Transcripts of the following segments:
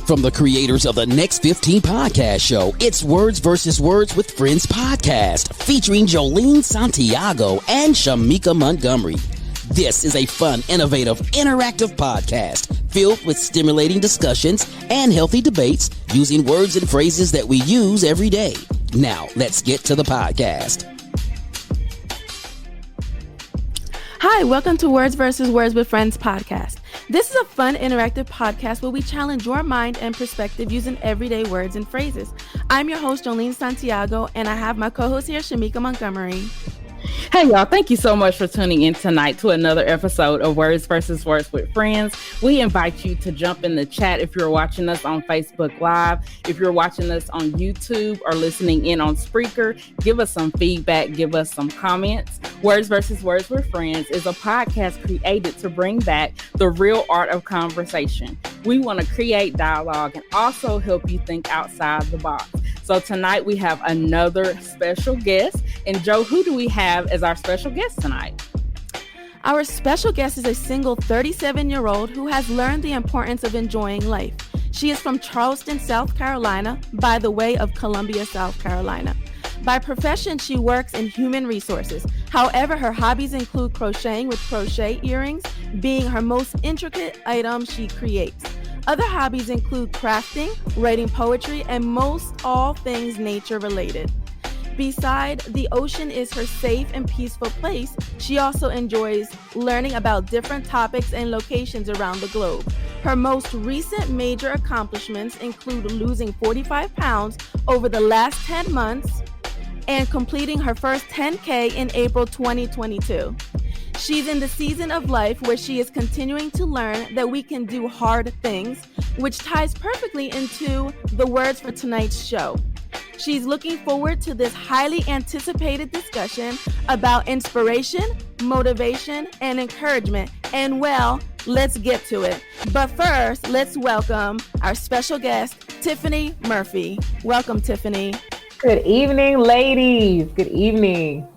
From the creators of the Next 15 podcast show, it's Words vs. Words with Friends podcast, featuring Joeleen Santiago and Shemeka Montgomery. This is a fun, innovative, interactive podcast filled with stimulating discussions and healthy debates using words and phrases that we use every day. Now, let's get to the podcast. Hi, welcome to Words vs. Words with Friends podcast. This is a fun, interactive podcast where we challenge your mind and perspective using everyday words and phrases. I'm your host, Joeleen Santiago, and I have my co-host here, Shemeka Montgomery. Hey, y'all. Thank you so much for tuning in tonight to another episode of Words vs. Words with Friends. We invite you to jump in the chat if you're watching us on Facebook Live. If you're watching us on YouTube or listening in on Spreaker, give us some feedback, give us some comments. Words vs. Words with Friends is a podcast created to bring back the real art of conversation. We want to create dialogue and also help you think outside the box. So tonight we have another special guest. And Joe, who do we have as our special guest tonight? Our special guest is a single 37-year-old who has learned the importance of enjoying life. She is from Charleston, South Carolina, by the way of Columbia, South Carolina. By profession, she works in human resources. However, her hobbies include crocheting, with crochet earrings being her most intricate item she creates. Other hobbies include crafting, writing poetry, and most all things nature related. Beside the ocean is her safe and peaceful place, she also enjoys learning about different topics and locations around the globe. Her most recent major accomplishments include losing 45 pounds over the last 10 months and completing her first 10K in April 2022. She's in the season of life where she is continuing to learn that we can do hard things, which ties perfectly into the words for tonight's show. She's looking forward to this highly anticipated discussion about inspiration, motivation, and encouragement. And well, let's get to it. But first, let's welcome our special guest, Tiffany Murphy. Welcome, Tiffany. Good evening, ladies. Good evening.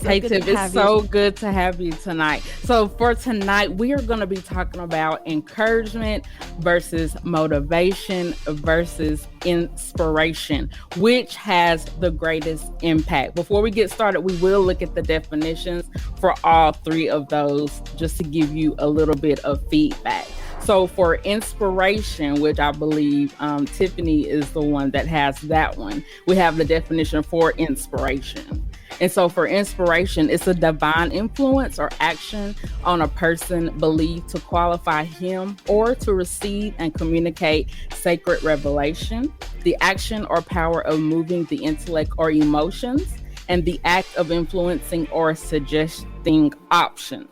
Hey, Tiff, it's so good to have you tonight. So for tonight, we are going to be talking about encouragement versus motivation versus inspiration, which has the greatest impact. Before we get started, we will look at the definitions for all three of those just to give you a little bit of feedback. So for inspiration, which I believe Tiffany is the one that has that one, we have the definition for inspiration. And so for inspiration, it's a divine influence or action on a person believed to qualify him or to receive and communicate sacred revelation, the action or power of moving the intellect or emotions, and the act of influencing or suggesting options.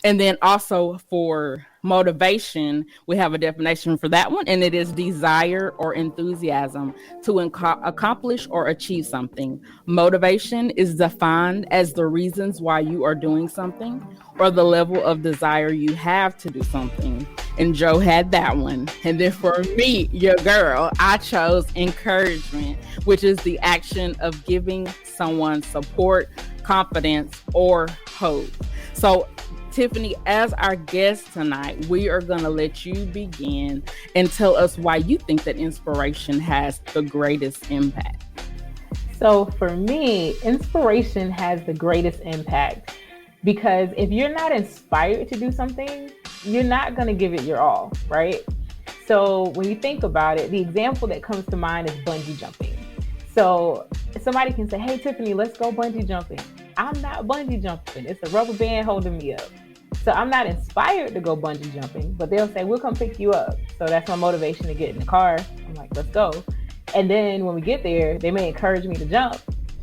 And then also for motivation, we have a definition for that one, and it is desire or enthusiasm to accomplish or achieve something. Motivation is defined as the reasons why you are doing something or the level of desire you have to do something. And Joe had that one. And then for me, your girl, I chose encouragement, which is the action of giving someone support, confidence, or hope. So Tiffany, as our guest tonight, we are going to let you begin and tell us why you think that inspiration has the greatest impact. So for me, inspiration has the greatest impact because if you're not inspired to do something, you're not going to give it your all, right? So when you think about it, the example that comes to mind is bungee jumping. So somebody can say, hey, Tiffany, let's go bungee jumping. I'm not bungee jumping. It's a rubber band holding me up. So I'm not inspired to go bungee jumping, but they'll say, we'll come pick you up. So that's my motivation to get in the car. I'm like, let's go. And then when we get there, they may encourage me to jump,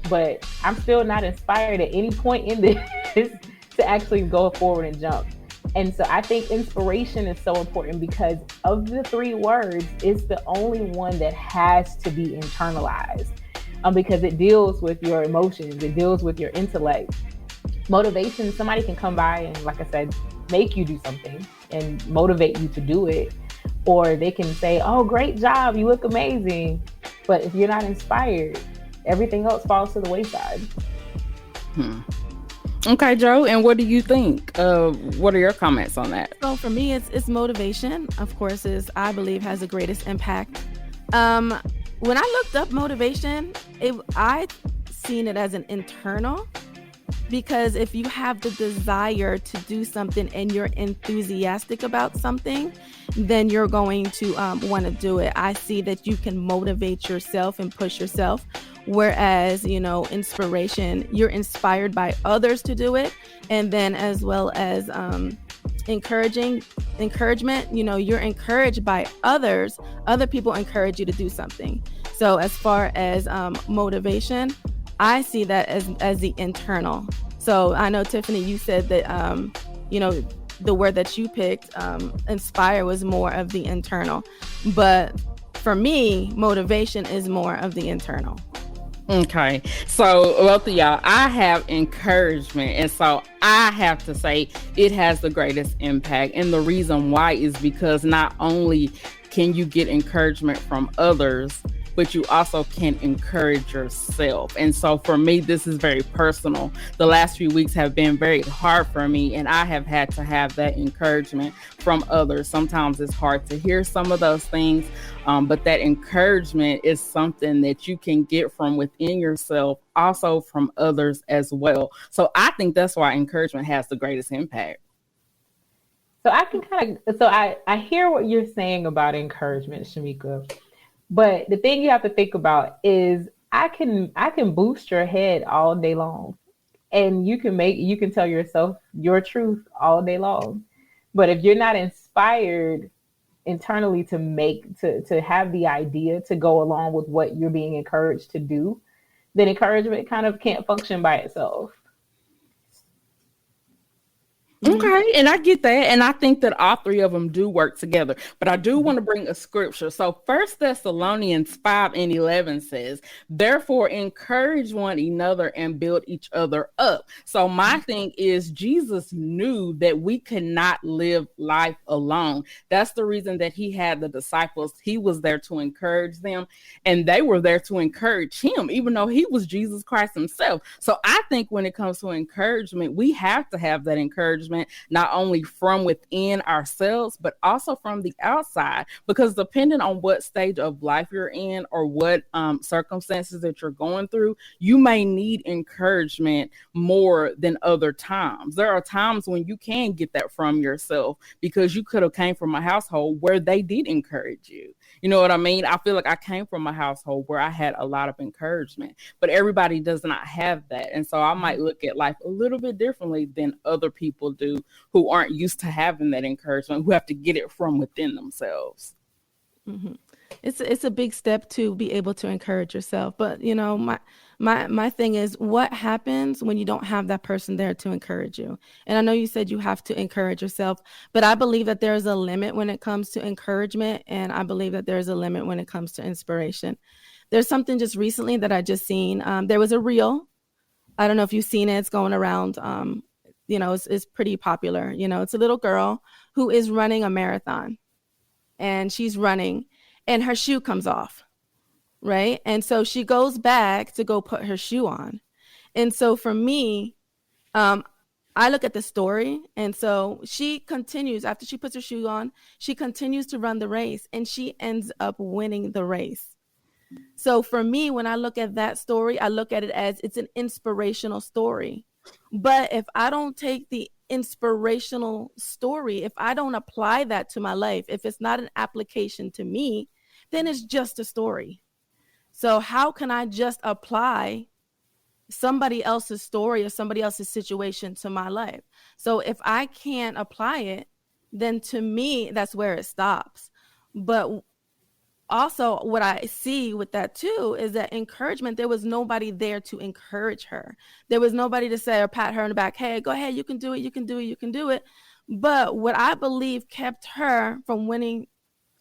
but I'm still not inspired at any point in this to actually go forward and jump. And so I think inspiration is so important because of the three words, it's the only one that has to be internalized because it deals with your emotions. It deals with your intellect. Motivation, somebody can come by and, like I said, make you do something and motivate you to do it. Or they can say, oh, great job, you look amazing. But if you're not inspired, everything else falls to the wayside. Okay, Joe, and what do you think? What are your comments on that? So for me, it's motivation. Of course, is I believe has the greatest impact. When I looked up motivation, I seen it as an internal, because if you have the desire to do something and you're enthusiastic about something, then you're going to want to do it. I see that you can motivate yourself and push yourself. Whereas, inspiration, you're inspired by others to do it. And then as well as encouragement, you're encouraged by others. Other people encourage you to do something. So as far as motivation, I see that as the internal. So I know, Tiffany, you said that, the word that you picked, inspire, was more of the internal. But for me, motivation is more of the internal. Okay, so both of y'all, I have encouragement, and so I have to say it has the greatest impact. And the reason why is because not only can you get encouragement from others, but you also can encourage yourself. And so for me, this is very personal. The last few weeks have been very hard for me, and I have had to have that encouragement from others. Sometimes it's hard to hear some of those things, but that encouragement is something that you can get from within yourself, also from others as well. So I think that's why encouragement has the greatest impact. So I hear what you're saying about encouragement, Shemeka. But the thing you have to think about is I can boost your head all day long, and you can tell yourself your truth all day long. But if you're not inspired internally to have the idea to go along with what you're being encouraged to do, then encouragement kind of can't function by itself. Okay, and I get that, and I think that all three of them do work together. But I do want to bring a scripture. So 1 Thessalonians 5:11 says, "Therefore encourage one another and build each other up." So my thing is, Jesus knew that we cannot live life alone. That's the reason that he had the disciples. He was there to encourage them, and they were there to encourage him, even though he was Jesus Christ himself. So I think when it comes to encouragement, we have to have that encouragement, not only from within ourselves, but also from the outside, because depending on what stage of life you're in or what circumstances that you're going through, you may need encouragement more than other times. There are times when you can get that from yourself because you could have came from a household where they did encourage you. You know what I mean? I feel like I came from a household where I had a lot of encouragement, but everybody does not have that. And so I might look at life a little bit differently than other people do who aren't used to having that encouragement, who have to get it from within themselves. Mm-hmm. It's a big step to be able to encourage yourself. But, my thing is, what happens when you don't have that person there to encourage you? And I know you said you have to encourage yourself, but I believe that there's a limit when it comes to encouragement. And I believe that there's a limit when it comes to inspiration. There's something just recently that I just seen. There was a reel. I don't know if you've seen it. It's going around. It's pretty popular. It's a little girl who is running a marathon, and she's running, and her shoe comes off, right? And so she goes back to go put her shoe on. And so for me, I look at the story, and so she continues, after she puts her shoe on, she continues to run the race, and she ends up winning the race. So for me, when I look at that story, I look at it as it's an inspirational story. But if I don't take the inspirational story, if I don't apply that to my life, if it's not an application to me, then it's just a story. So how can I just apply somebody else's story or somebody else's situation to my life? So if I can't apply it, then to me, that's where it stops. But also what I see with that too is that encouragement, there was nobody there to encourage her. There was nobody to say or pat her on the back, hey, go ahead, you can do it, you can do it, you can do it. But what I believe kept her from winning,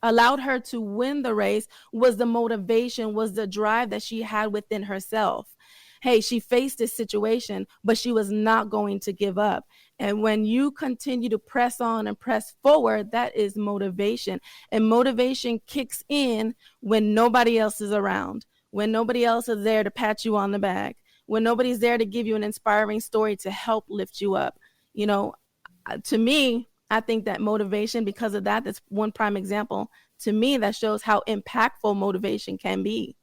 allowed her to win the race, was the motivation, was the drive that she had within herself. Hey, she faced this situation, but she was not going to give up. And when you continue to press on and press forward, that is motivation. And motivation kicks in when nobody else is around, when nobody else is there to pat you on the back, when nobody's there to give you an inspiring story to help lift you up. To me, I think that motivation, because of that, that's one prime example to me that shows how impactful motivation can be.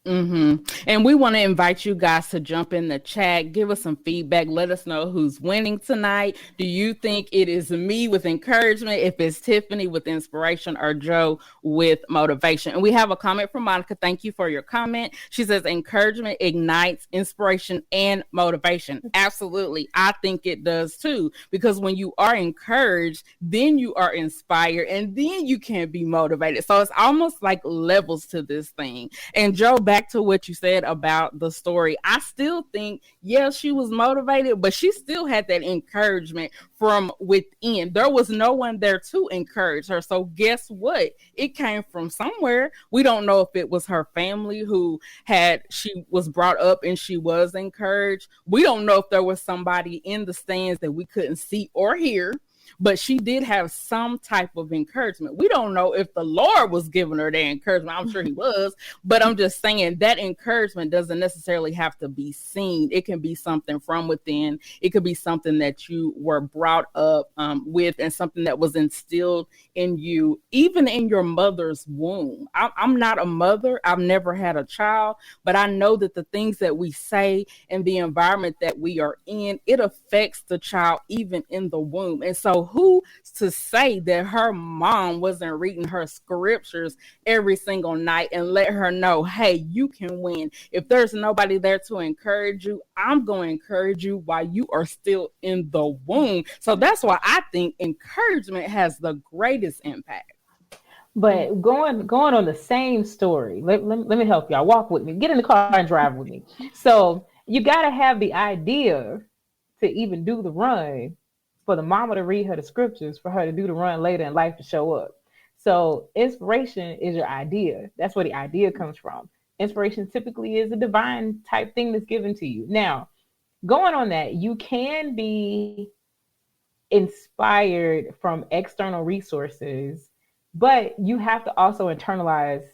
And we want to invite you guys to jump in the chat, give us some feedback, let us know who's winning tonight. Do you think it is me with encouragement, if it's Tiffany with inspiration, or Joe with motivation? And we have a comment from Monica. Thank you for your comment. She says encouragement ignites inspiration and motivation. Absolutely. I think it does too, because when you are encouraged, then you are inspired, and then you can be motivated. So it's almost like levels to this thing. And Joe, back to what you said about the story, I still think, yes, she was motivated, but she still had that encouragement from within. There was no one there to encourage her. So guess what? It came from somewhere. We don't know if it was her family she was brought up and she was encouraged. We don't know if there was somebody in the stands that we couldn't see or hear, but she did have some type of encouragement. We don't know if the Lord was giving her that encouragement. I'm sure he was, but I'm just saying that encouragement doesn't necessarily have to be seen. It can be something from within. It could be something that you were brought up with, and something that was instilled in you, even in your mother's womb. I'm not a mother. I've never had a child, but I know that the things that we say and the environment that we are in, it affects the child even in the womb. And so who's to say that her mom wasn't reading her scriptures every single night and let her know, hey, you can win. If there's nobody there to encourage you, I'm going to encourage you while you are still in the womb. So that's why I think encouragement has the greatest impact. But going on the same story, let me help y'all. Walk with me. Get in the car and drive with me. So you got to have the idea to even do the run, for the mama to read her the scriptures, for her to do the run later in life to show up. So inspiration is your idea. That's where the idea comes from. Inspiration typically is a divine type thing that's given to you. Now, going on that, you can be inspired from external resources, but you have to also internalize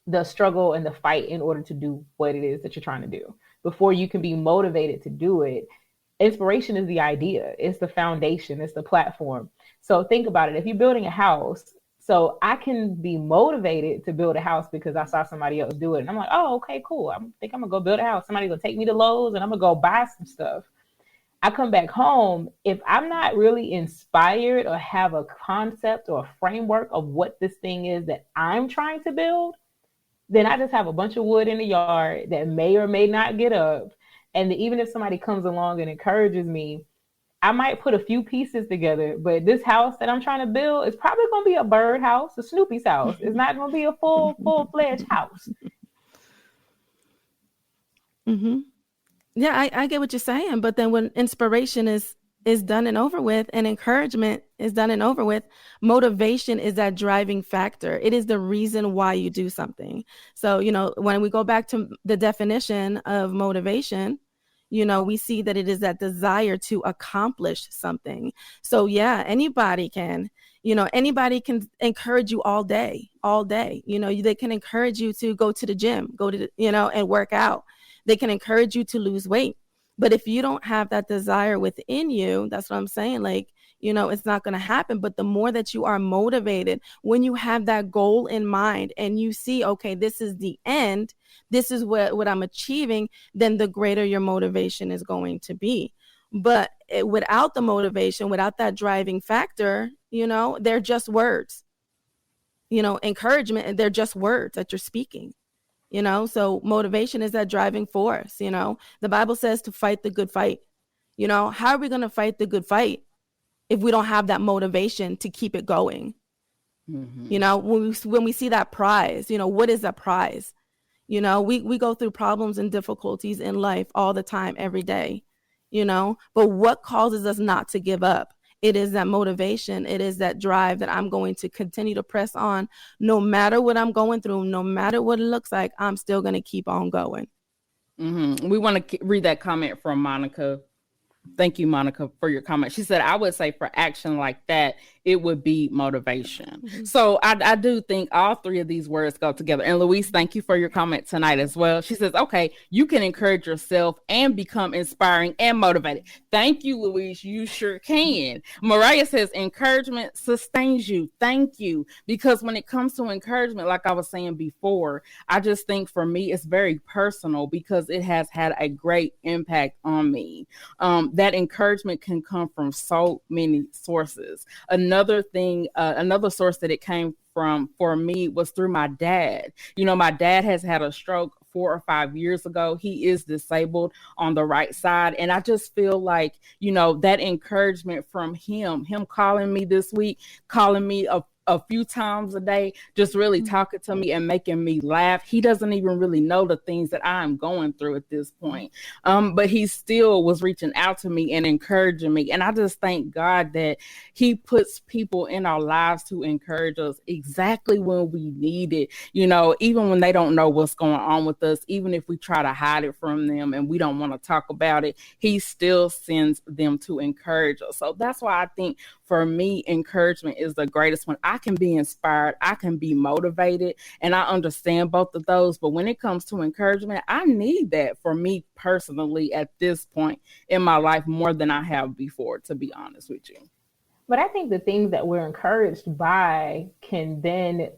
the struggle and the fight in order to do what it is that you're trying to do before you can be motivated to do it. Inspiration is the idea. It's the foundation. It's the platform. So think about it. If you're building a house, so I can be motivated to build a house because I saw somebody else do it. And I'm like, oh, okay, cool. I think I'm going to go build a house. Somebody's going to take me to Lowe's and I'm going to go buy some stuff. I come back home. If I'm not really inspired or have a concept or a framework of what this thing is that I'm trying to build, then I just have a bunch of wood in the yard that may or may not get up. And even if somebody comes along and encourages me, I might put a few pieces together, but this house that I'm trying to build is probably going to be a bird house, a Snoopy's house. It's not going to be a full-fledged house. Mm-hmm. Yeah, I get what you're saying. But then when inspiration is done and over with, and encouragement is done and over with, motivation is that driving factor. It is the reason why you do something. So, when we go back to the definition of motivation, we see that it is that desire to accomplish something. So yeah, anybody can encourage you all day. They can encourage you to go to the gym, and work out. They can encourage you to lose weight. But if you don't have that desire within you, that's what I'm saying. It's not going to happen. But the more that you are motivated, when you have that goal in mind and you see, okay, this is the end, this is what I'm achieving, then the greater your motivation is going to be. But without the motivation, without that driving factor, they're just words. Encouragement, they're just words that you're speaking. So motivation is that driving force. The Bible says to fight the good fight. How are we going to fight the good fight if we don't have that motivation to keep it going? Mm-hmm. When we see that prize, what is that prize? We go through problems and difficulties in life all the time, every day, but what causes us not to give up? It is that motivation. It is that drive that I'm going to continue to press on no matter what I'm going through, no matter what it looks like. I'm still going to keep on going. Mm-hmm. We want to read that comment from Monica. Thank you, Monica, for your comment. She said, I would say for action like that, it would be motivation. Mm-hmm. So I do think all three of these words go together. And Louise, thank you for your comment tonight as well. She says, okay, you can encourage yourself and become inspiring and motivated. Thank you, Louise. You sure can. Mariah says, encouragement sustains you. Thank you. Because when it comes to encouragement, like I was saying before, I just think for me, it's very personal because it has had a great impact on me. That encouragement can come from so many sources. Another thing, another source that it came from for me was through my dad. You know, my dad has had a stroke 4 or 5 years ago. He is disabled on the right side. And I just feel like, you know, that encouragement from him calling me this week, calling me a few times a day, just really talking to me and making me laugh. He doesn't even really know the things that I'm going through at this point. But he still was reaching out to me and encouraging me. And I just thank God that he puts people in our lives to encourage us exactly when we need it. You know, even when they don't know what's going on with us, even if we try to hide it from them and we don't want to talk about it, he still sends them to encourage us. So that's why I think for me, encouragement is the greatest one. I can be inspired, I can be motivated, and I understand both of those. But when it comes to encouragement, I need that for me personally at this point in my life more than I have before, to be honest with you. But I think the things that we're encouraged by can then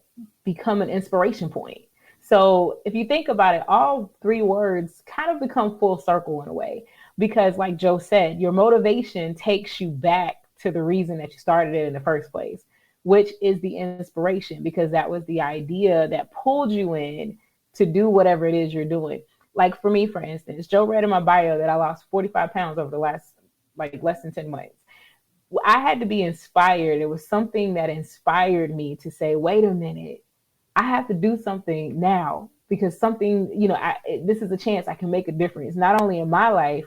become an inspiration point. So if you think about it, all three words kind of become full circle in a way, because like Joe said, your motivation takes you back to the reason that you started it in the first place, which is the inspiration, because that was the idea that pulled you in to do whatever it is you're doing. Like for me, for instance, Joe read in my bio that I lost 45 pounds over the last, less than 10 months. I had to be inspired. It was something that inspired me to say, wait a minute, I have to do something now, because something, this is a chance I can make a difference, not only in my life,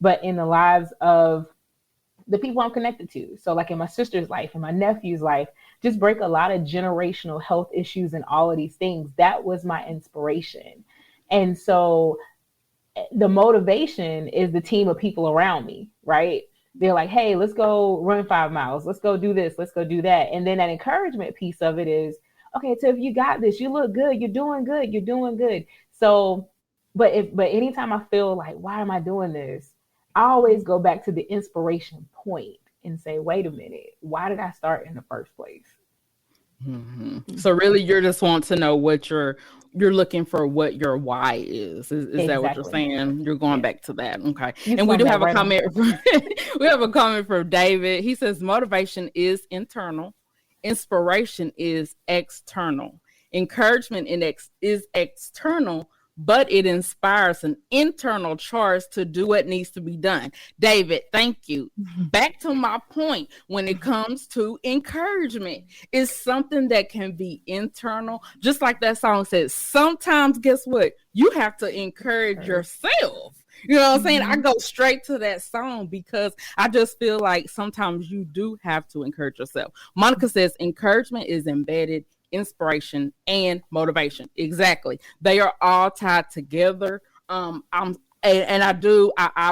but in the lives of the people I'm connected to. So like in my sister's life and my nephew's life, just break a lot of generational health issues and all of these things. That was my inspiration. And so the motivation is the team of people around me, right? They're like, hey, let's go run 5 miles. Let's go do this. Let's go do that. And then that encouragement piece of it is, okay, Tiff, you got this. You look good. You're doing good. You're doing good. So, but anytime I feel like, why am I doing this? I always go back to the inspiration point and say, wait a minute, why did I start in the first place? Mm-hmm. So really, you're just want to know what you're looking for, what your why is. Is exactly. That what you're saying? You're going back to that. Okay. And we do have a comment. We have a comment from David. He says, motivation is internal. Inspiration is external. Encouragement is external, but it inspires an internal charge to do what needs to be done. David, thank you. Back to my point, when it comes to encouragement, it's something that can be internal. Just like that song says, sometimes guess what? You have to encourage yourself. You know what I'm saying? I go straight to that song because I just feel like sometimes you do have to encourage yourself. Monica says encouragement is embedded inspiration and motivation. Exactly. They are all tied together. I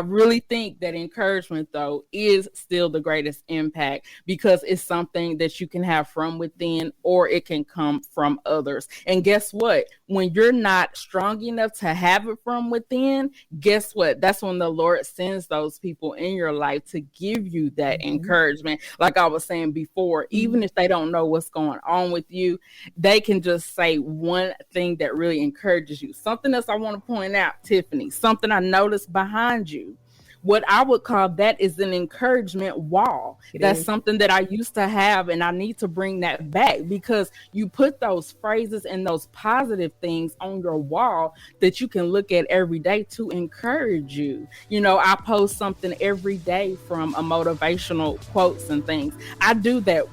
really think that encouragement, though, is still the greatest impact because it's something that you can have from within or it can come from others. And guess what? When you're not strong enough to have it from within, guess what? That's when the Lord sends those people in your life to give you that encouragement. Like I was saying before, even if they don't know what's going on with you, they can just say one thing that really encourages you. Something else I want to point out, Tiffany, something I noticed behind you. What I would call that is an encouragement wall. That's something that I used to have, and I need to bring that back because you put those phrases and those positive things on your wall that you can look at every day to encourage you. You know, I post something every day from a motivational quotes and things. I do that.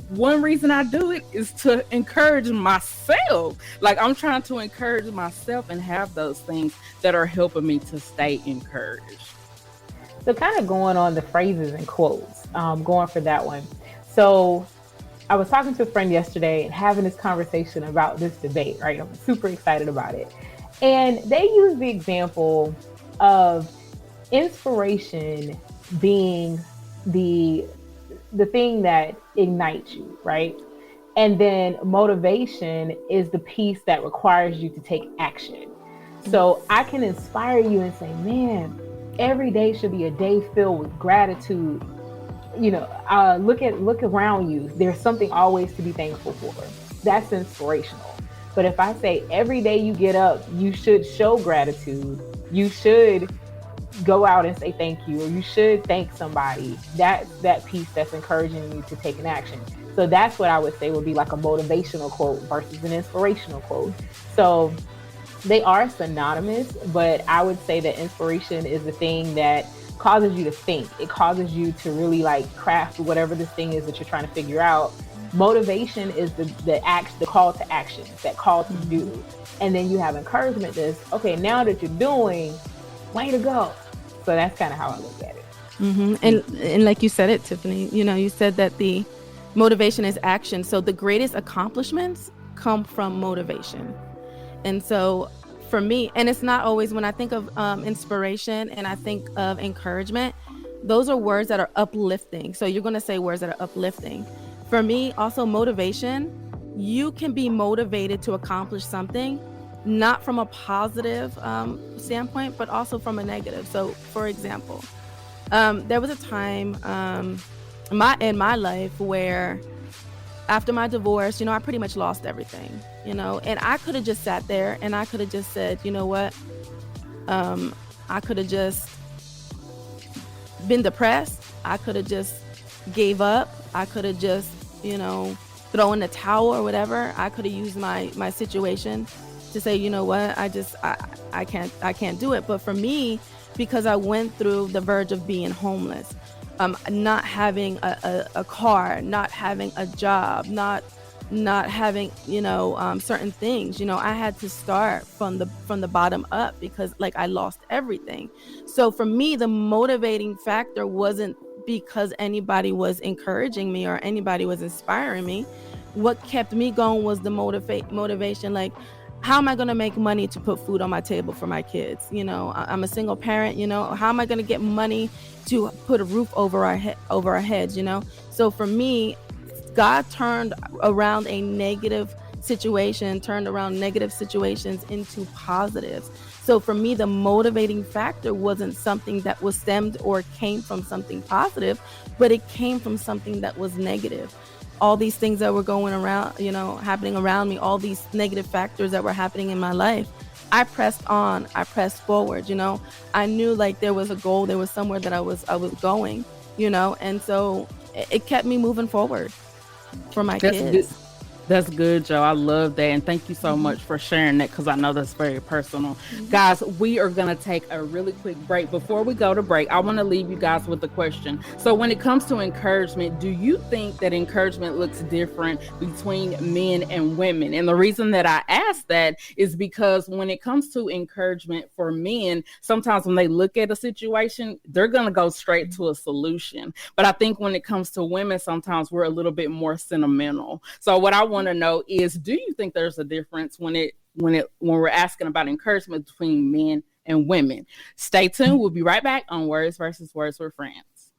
One reason I do it is to encourage myself. Like I'm trying to encourage myself and have those things that are helping me to stay encouraged. So kind of going on the phrases and quotes, going for that one. So I was talking to a friend yesterday and having this conversation about this debate, right? I'm super excited about it. And they use the example of inspiration being the thing that ignites you, right? And then motivation is the piece that requires you to take action. So I can inspire you and say, man, every day should be a day filled with gratitude. You know, look around you. There's something always to be thankful for. That's inspirational. But if I say every day you get up, you should show gratitude. You should go out and say thank you, or you should thank somebody. That's that piece that's encouraging you to take an action. So that's what I would say would be like a motivational quote versus an inspirational quote. So they are synonymous, but I would say that inspiration is the thing that causes you to think. It causes you to really like craft whatever this thing is that you're trying to figure out. Motivation is the call to action, that call to do. And then you have encouragement that's, okay, now that you're doing, way to go. So that's kind of how I look at it. Mm-hmm. And like you said it, Tiffany, you know, you said that the motivation is action. So the greatest accomplishments come from motivation. And so for me, and it's not always, when I think of inspiration and I think of encouragement, those are words that are uplifting. So you're going to say words that are uplifting. For me, also motivation, you can be motivated to accomplish something, not from a positive standpoint, but also from a negative. So for example, there was a time in my life where after my divorce, you know, I pretty much lost everything, you know, and I could have just sat there and I could have just said, you know what, I could have just been depressed. I could have just gave up. I could have just, you know, thrown in the towel or whatever. I could have used my situation to say, you know what, I can't do it. But for me, because I went through the verge of being homeless, not having a car, not having a job, not having, you know, certain things, you know, I had to start from the bottom up because like I lost everything. So for me, the motivating factor wasn't because anybody was encouraging me or anybody was inspiring me. What kept me going was the motivation. Like, how am I going to make money to put food on my table for my kids? You know, I'm a single parent, you know, how am I going to get money to put a roof over our heads, you know? So for me, God turned around negative situations into positives. So for me, the motivating factor wasn't something that was stemmed or came from something positive, but it came from something that was negative. All these things that were going around, you know, happening around me, all these negative factors that were happening in my life, I pressed on, I pressed forward, you know. I knew like there was a goal, there was somewhere that I was going, you know, and so it kept me moving forward for my kids. That's good, Joe. I love that. And thank you so much for sharing that, because I know that's very personal. Guys, we are going to take a really quick break. Before we go to break, I want to leave you guys with a question. So when it comes to encouragement, do you think that encouragement looks different between men and women? And the reason that I ask that is because when it comes to encouragement for men, sometimes when they look at a situation, they're going to go straight to a solution. But I think when it comes to women, sometimes we're a little bit more sentimental. So what I want to know is, do you think there's a difference when we're asking about encouragement between men and women? Stay tuned. We'll be right back on Words versus Words with Friends.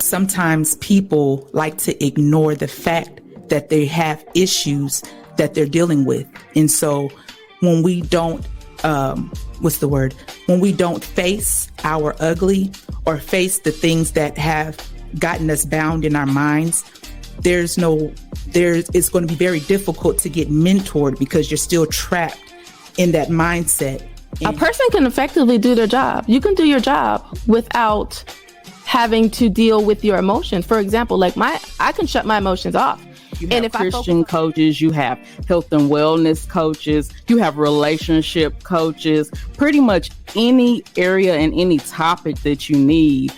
Sometimes people like to ignore the fact that they have issues that they're dealing with. And so when we don't, when we don't face our ugly or face the things that have gotten us bound in our minds, it's going to be very difficult to get mentored because you're still trapped in that mindset. A person can effectively do their job. You can do your job without having to deal with your emotions. For example, like I can shut my emotions off. You have Christian coaches, you have health and wellness coaches, you have relationship coaches, pretty much any area and any topic that you need.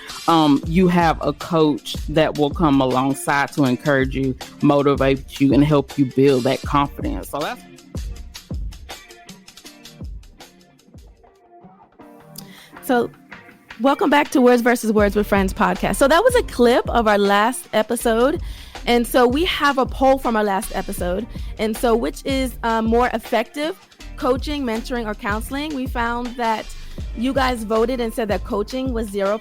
You have a coach that will come alongside to encourage you, motivate you, and help you build that confidence. So welcome back to Words versus Words with Friends podcast. So that was a clip of our last episode. And so we have a poll from our last episode. And so which is more effective, coaching, mentoring, or counseling? We found that You guys voted and said that coaching was 0%,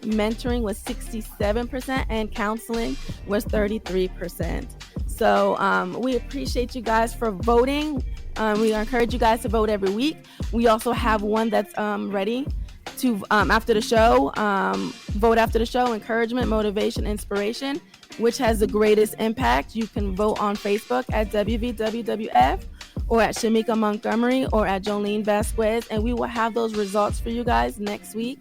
mentoring was 67%, and counseling was 33%. So we appreciate you guys for voting. We encourage you guys to vote every week. We also have one that's ready to after the show, vote after the show, encouragement, motivation, inspiration, which has the greatest impact. You can vote on Facebook at WVWWF or at Shemeka Montgomery or at Joeleen Vasquez, and we will have those results for you guys next week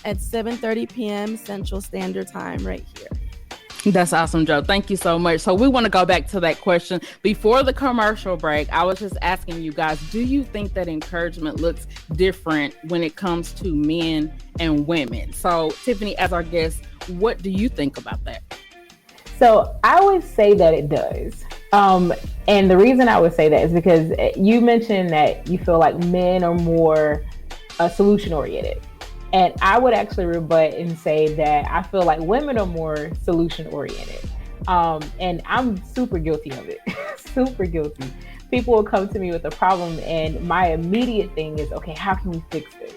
at 7:30 p.m. Central Standard Time right here. That's awesome, Joe. Thank you so much. So we want to go back to that question. Before the commercial break, I was just asking you guys, do you think that encouragement looks different when it comes to men and women? So Tiffany, as our guest, what do you think about that? So I would say that it does. And the reason I would say that is because you mentioned that you feel like men are more solution oriented. And I would actually rebut and say that I feel like women are more solution oriented. And I'm super guilty of it, super guilty. People will come to me with a problem and my immediate thing is, okay, how can we fix this?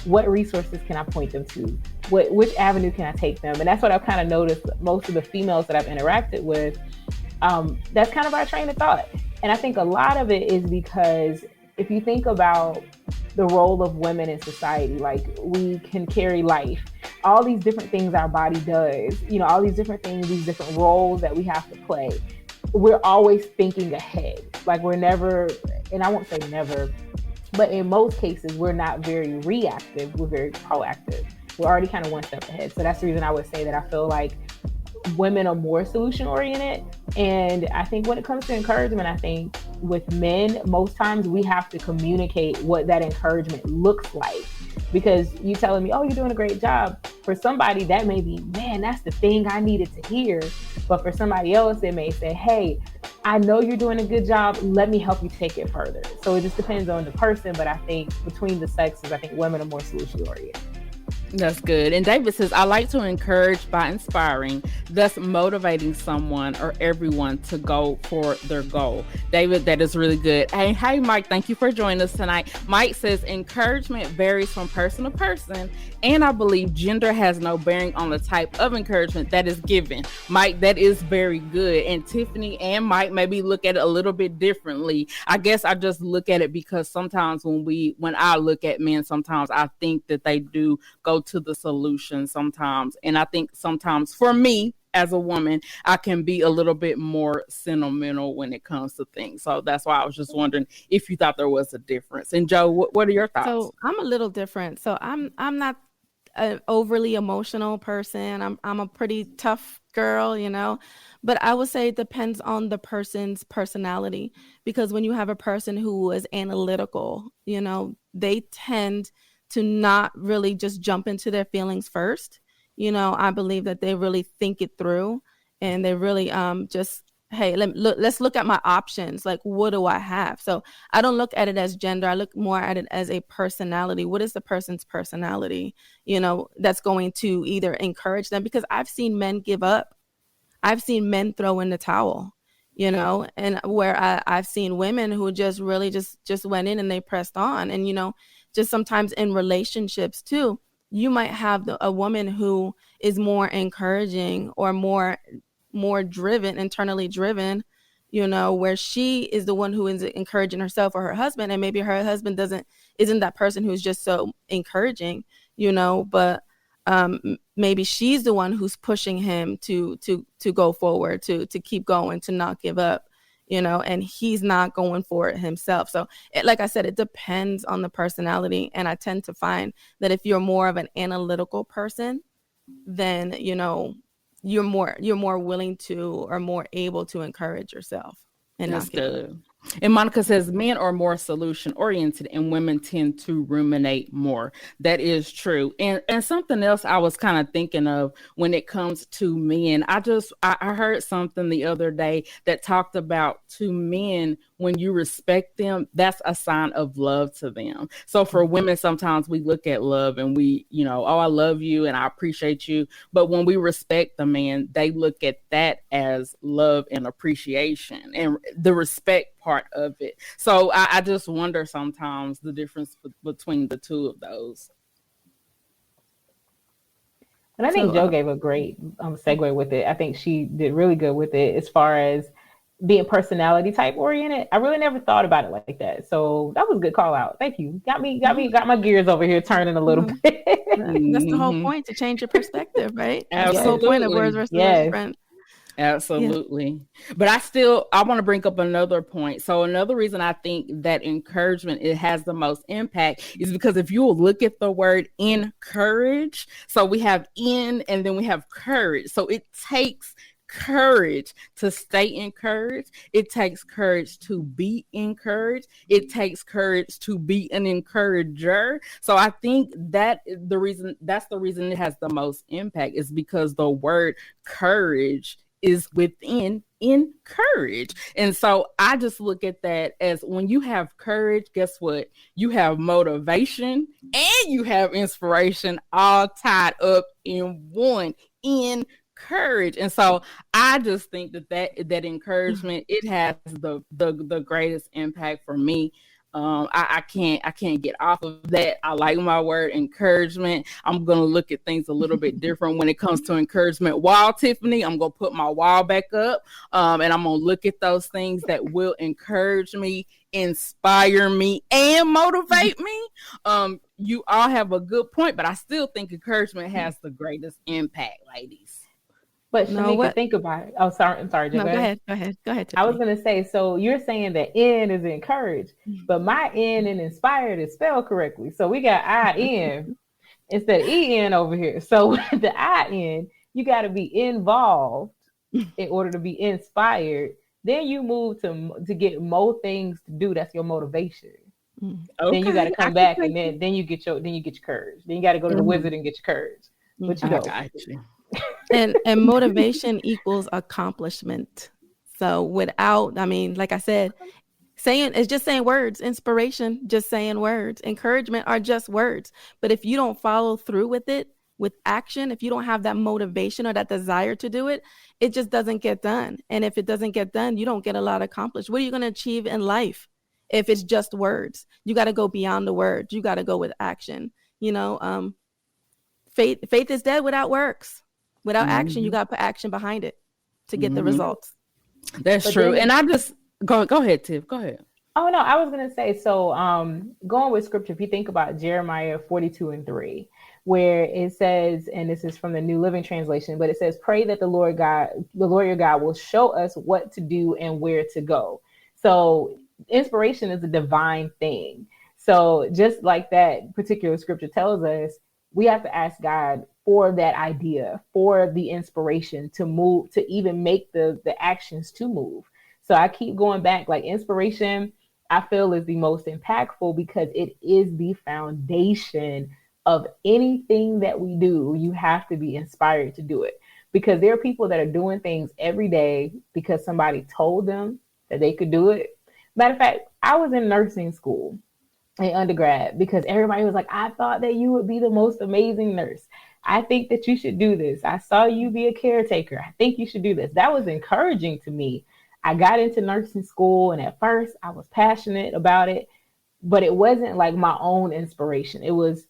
What resources can I point them to? Which avenue can I take them? And that's what I've kind of noticed most of the females that I've interacted with. That's kind of our train of thought. And I think a lot of it is because if you think about the role of women in society, like we can carry life, all these different things our body does, all these different things, these different roles that we have to play. We're always thinking ahead. Like we're never, and I won't say never, but in most cases, we're not very reactive. We're very proactive. We're already kind of one step ahead. So that's the reason I would say that I feel like women are more solution oriented. And I think when it comes to encouragement, I think with men, most times we have to communicate what that encouragement looks like. Because you telling me, oh, you're doing a great job. For somebody that may be, man, that's the thing I needed to hear. But for somebody else, it may say, hey, I know you're doing a good job. Let me help you take it further. So it just depends on the person. But I think between the sexes, I think women are more solution oriented. That's good. And David says, I like to encourage by inspiring, thus motivating someone or everyone to go for their goal. David, that is really good. Hey, Mike, thank you for joining us tonight. Mike says, encouragement varies from person to person, and I believe gender has no bearing on the type of encouragement that is given. Mike, that is very good. And Tiffany and Mike maybe look at it a little bit differently. I guess I just look at it because sometimes when I look at men, sometimes I think that they do go to the solution sometimes. And I think sometimes for me as a woman, I can be a little bit more sentimental when it comes to things. So that's why I was just wondering if you thought there was a difference. And Joe, what are your thoughts? So I'm a little different. So I'm not an overly emotional person. I'm a pretty tough girl, but I would say it depends on the person's personality, because when you have a person who is analytical, they tend to not really just jump into their feelings first. I believe that they really think it through, and they really just, hey, let's look at my options. Like, what do I have? So I don't look at it as gender. I look more at it as a personality. What is the person's personality, that's going to either encourage them? Because I've seen men give up. I've seen men throw in the towel, and where I've seen women who just really just went in and they pressed on. And, just sometimes in relationships too, you might have a woman who is more encouraging or more driven, internally driven, where she is the one who is encouraging herself or her husband, and maybe her husband isn't that person who's just so encouraging, but maybe she's the one who's pushing him to go forward, to keep going, to not give up, and he's not going for it himself. So like I said, it depends on the personality. And I tend to find that if you're more of an analytical person, then, you're more willing to or more able to encourage yourself. And that's good. And Monica says men are more solution oriented and women tend to ruminate more. That is true. And something else I was kind of thinking of when it comes to men, I heard something the other day that talked about to men, when you respect them, that's a sign of love to them. So for women, sometimes we look at love and we, oh, I love you and I appreciate you. But when we respect the man, they look at that as love and appreciation and the respect part of it. So I just wonder sometimes the difference between the two of those. And I think Joe gave a great segue with it. I think she did really good with it as far as being personality type oriented. I really never thought about it like that. So that was a good call out. Thank you. Got my gears over here turning a little bit. That's the whole point, to change your perspective, right? Absolutely. That's the whole point of words versus words, friends. Absolutely. Yeah. But I want to bring up another point. So another reason I think that encouragement, it has the most impact, is because if you will look at the word encourage, so we have in and then we have courage. So it takes courage to stay encouraged. It takes courage to be encouraged. It takes courage to be an encourager. So I think that's the reason it has the most impact, is because the word courage is within encourage. And so I just look at that as, when you have courage, guess what? You have motivation and you have inspiration all tied up in one, encourage. And so I just think that encouragement, it has the greatest impact for me. I can't get off of that. I like my word encouragement. I'm gonna look at things a little bit different when it comes to encouragement wall, Tiffany. I'm gonna put my wall back up, and I'm gonna look at those things that will encourage me, inspire me, and motivate me. You all have a good point, but I still think encouragement has the greatest impact, ladies. But Shemeka, think about it. Oh, sorry. I'm sorry. No, go ahead. Tiffany. I was going to say, so you're saying that N is encouraged, but my N in inspired is spelled correctly. So we got I-N instead of E-N over here. So with the I-N, you got to be involved in order to be inspired. Then you move to get more things to do. That's your motivation. Okay. Then you got to come back, and then you get your courage. Then you got to go to the wizard and get your courage. But you know. and motivation equals accomplishment. So without, like I said, it's just saying words. Inspiration, just saying words. Encouragement are just words. But if you don't follow through with it, with action, if you don't have that motivation or that desire to do it, it just doesn't get done. And if it doesn't get done, you don't get a lot accomplished. What are you going to achieve in life if it's just words? You got to go beyond the words. You got to go with action. Faith is dead without works. Without action, you got to put action behind it to get the results. That's true. And I just go ahead, Tiff. Go ahead. Oh no, I was gonna say, so going with scripture, if you think about Jeremiah 42:3, where it says, and this is from the New Living Translation, but it says, pray that the Lord your God will show us what to do and where to go. So inspiration is a divine thing. So just like that particular scripture tells us, we have to ask God for that idea, for the inspiration to move, to even make the actions to move. So I keep going back, like inspiration, I feel, is the most impactful because it is the foundation of anything that we do. You have to be inspired to do it, because there are people that are doing things every day because somebody told them that they could do it. Matter of fact, I was in nursing school in undergrad because everybody was like, I thought that you would be the most amazing nurse. I think that you should do this. I saw you be a caretaker. I think you should do this. That was encouraging to me. I got into nursing school, and at first I was passionate about it, but it wasn't like my own inspiration. It was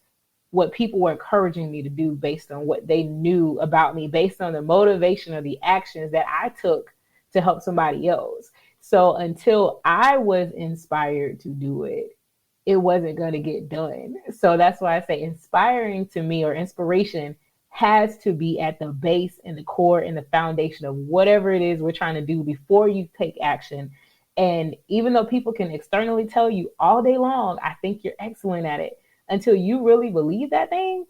what people were encouraging me to do based on what they knew about me, based on the motivation or the actions that I took to help somebody else. So until I was inspired to do it, it wasn't going to get done. So that's why I say inspiring to me, or inspiration, has to be at the base and the core and the foundation of whatever it is we're trying to do before you take action. And even though people can externally tell you all day long, I think you're excellent at it, until you really believe that thing,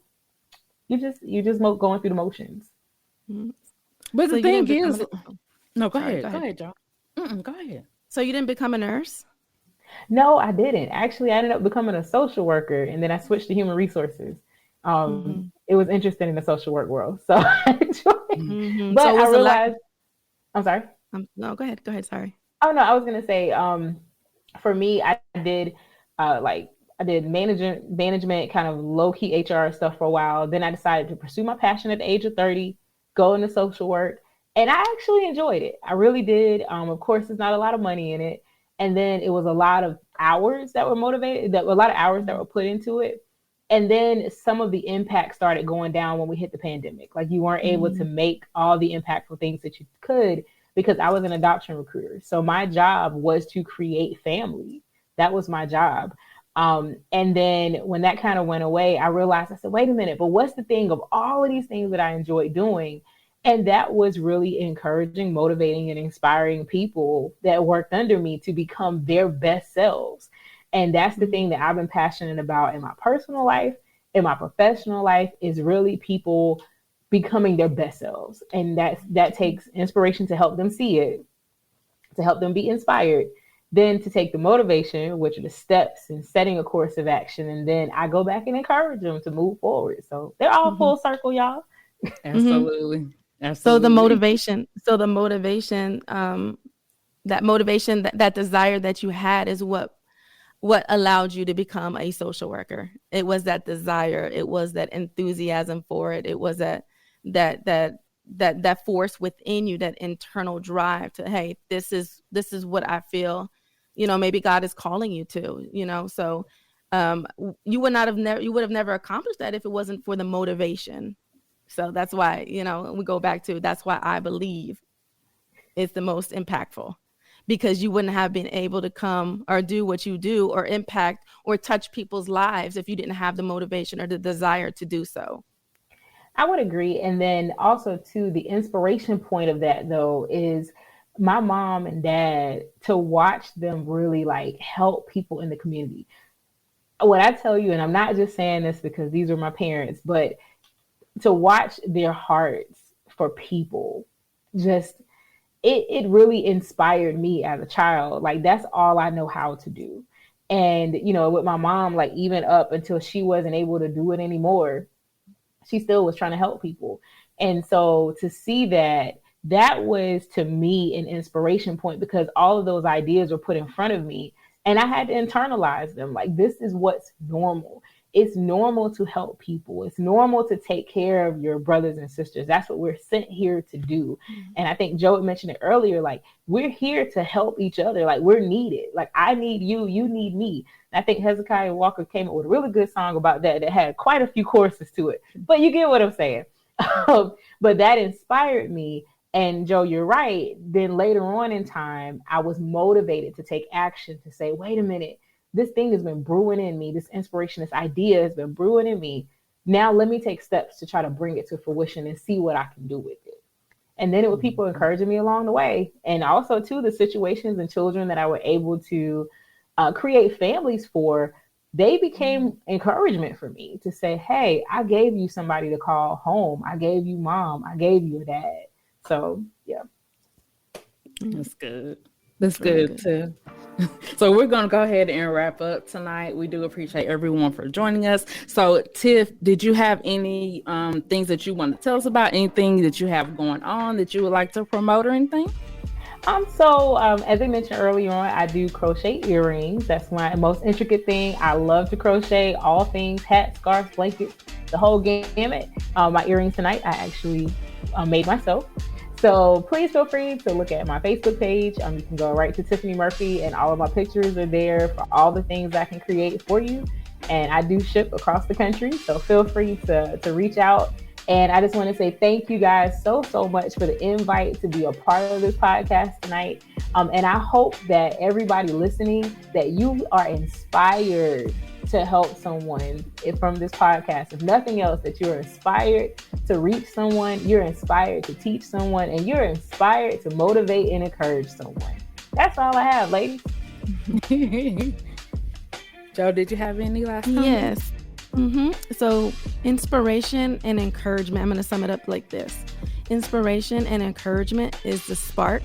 you're just going through the motions. But so the thing is, no, go ahead, John. Go ahead. So you didn't become a nurse? No, I didn't. Actually, I ended up becoming a social worker, and then I switched to human resources. It was interesting in the social work world, so I enjoyed it. But so I realized, I'm sorry. No, go ahead. Sorry. Oh no, I was gonna say, for me, I did management, kind of low key HR stuff for a while. Then I decided to pursue my passion at the age of 30, go into social work, and I actually enjoyed it. I really did. Of course, there's not a lot of money in it. And then it was a lot of hours that were put into it. And then some of the impact started going down when we hit the pandemic. Like, you weren't able to make all the impactful things that you could, because I was an adoption recruiter. So my job was to create family. That was my job. And then when that kind of went away, I realized, I said, wait a minute, but what's the thing of all of these things that I enjoyed doing? And that was really encouraging, motivating, and inspiring people that worked under me to become their best selves. And that's the thing that I've been passionate about in my personal life, in my professional life, is really people becoming their best selves. And that takes inspiration to help them see it, to help them be inspired, then to take the motivation, which are the steps and setting a course of action. And then I go back and encourage them to move forward. So they're all full circle, y'all. Absolutely. Absolutely. So the motivation, that desire that you had is what allowed you to become a social worker. It was that desire. It was that enthusiasm for it. It was that force within you, that internal drive to, hey, this is what I feel, maybe God is calling you to, so you would have never accomplished that if it wasn't for the motivation. So that's why, we go back to, that's why I believe it's the most impactful, because you wouldn't have been able to come or do what you do or impact or touch people's lives if you didn't have the motivation or the desire to do so. I would agree. And then also too, the inspiration point of that though is my mom and dad, to watch them really like help people in the community. What I tell you, and I'm not just saying this because these are my parents, but to watch their hearts for people, just it really inspired me as a child. Like, that's all I know how to do. And, with my mom, like, even up until she wasn't able to do it anymore, she still was trying to help people. And so to see that was, to me, an inspiration point, because all of those ideas were put in front of me and I had to internalize them. Like, this is what's normal. It's normal to help people. It's normal to take care of your brothers and sisters. That's what we're sent here to do. And I think Joe mentioned it earlier, like, we're here to help each other. Like, we're needed. Like, I need you, you need me. And I think Hezekiah Walker came up with a really good song about that had quite a few choruses to it. But you get what I'm saying. But that inspired me. And Joe, you're right. Then later on in time, I was motivated to take action, to say, wait a minute, this thing has been brewing in me. This inspiration, this idea has been brewing in me. Now let me take steps to try to bring it to fruition and see what I can do with it. And then it was people encouraging me along the way. And also too, the situations and children that I were able to create families for, they became encouragement for me to say, hey, I gave you somebody to call home. I gave you mom. I gave you a dad. So yeah. That's good. That's good too. So we're going to go ahead and wrap up tonight. We do appreciate everyone for joining us. So Tiff, did you have any things that you want to tell us about? Anything that you have going on that you would like to promote or anything? As I mentioned earlier on, I do crochet earrings. That's my most intricate thing. I love to crochet all things, hats, scarves, blankets, the whole gamut. My earrings tonight, I actually made myself. So please feel free to look at my Facebook page. You can go right to Tiffany Murphy, and all of my pictures are there for all the things I can create for you. And I do ship across the country, so feel free to reach out. And I just want to say thank you guys so much for the invite to be a part of this podcast tonight. And I hope that everybody listening, that you are inspired to help someone from this podcast. If nothing else, that you're inspired to reach someone, you're inspired to teach someone, and you're inspired to motivate and encourage someone. That's all I have, ladies. Joe, did you have any last comments? Yes. So inspiration and encouragement, I'm going to sum it up like this. Inspiration and encouragement is the spark,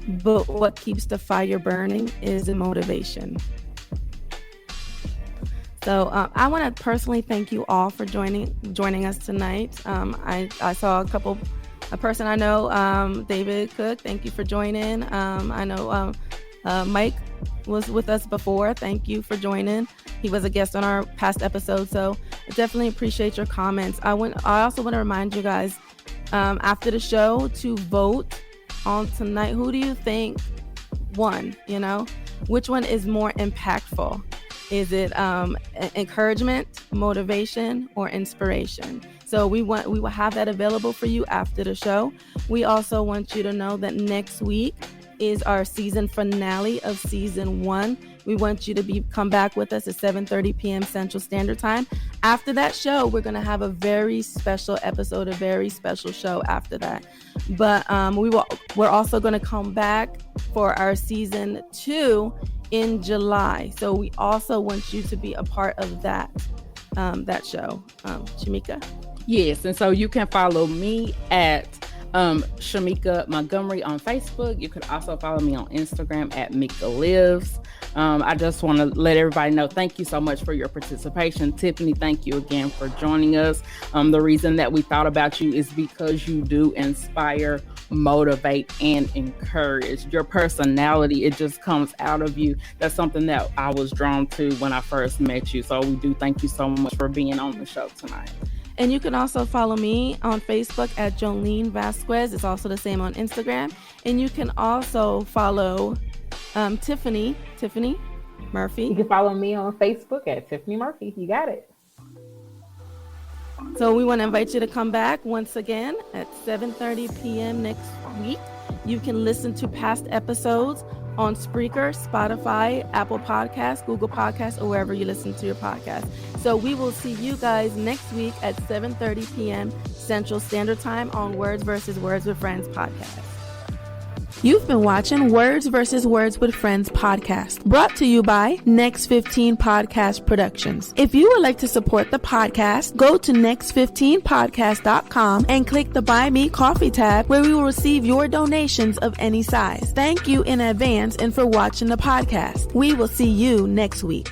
but what keeps the fire burning is the motivation. So I want to personally thank you all for joining us tonight. I saw a person I know, David Cook, thank you for joining. I know Mike was with us before. Thank you for joining. He was a guest on our past episode, so I definitely appreciate your comments. I also want to remind you guys after the show to vote on tonight. Who do you think won? Which one is more impactful? Is it encouragement, motivation, or inspiration? So we will have that available for you after the show. We also want you to know that next week is our season finale of season 1. We want you to come back with us at 7:30 p.m. Central Standard Time. After that show, we're going to have a very special episode, a very special show after that. But we're also going to come back for our season 2 in July. So we also want you to be a part of that show. Shemeka? Yes, and so you can follow me at Shemeka Montgomery on Facebook. You could also follow me on Instagram at Mika Lives. I just want to let everybody know, thank you so much for your participation. Tiffany, thank you again for joining us. The reason that we thought about you is because you do inspire, motivate, and encourage. Your personality, it just comes out of you. That's something that I was drawn to when I first met you. So we do thank you so much for being on the show tonight. And you can also follow me on Facebook at Joeleen Vasquez. It's also the same on Instagram. And you can also follow Tiffany Murphy. You can follow me on Facebook at Tiffany Murphy. You got it. So we want to invite you to come back once again at 7:30 p.m. next week. You can listen to past episodes on Spreaker, Spotify, Apple Podcasts, Google Podcasts, or wherever you listen to your podcast. So we will see you guys next week at 7:30 p.m. Central Standard Time on Words vs. Words with Friends podcast. You've been watching Words vs. Words with Friends podcast, brought to you by Next 15 Podcast Productions. If you would like to support the podcast, go to next15podcast.com and click the Buy Me Coffee tab, where we will receive your donations of any size. Thank you in advance and for watching the podcast. We will see you next week.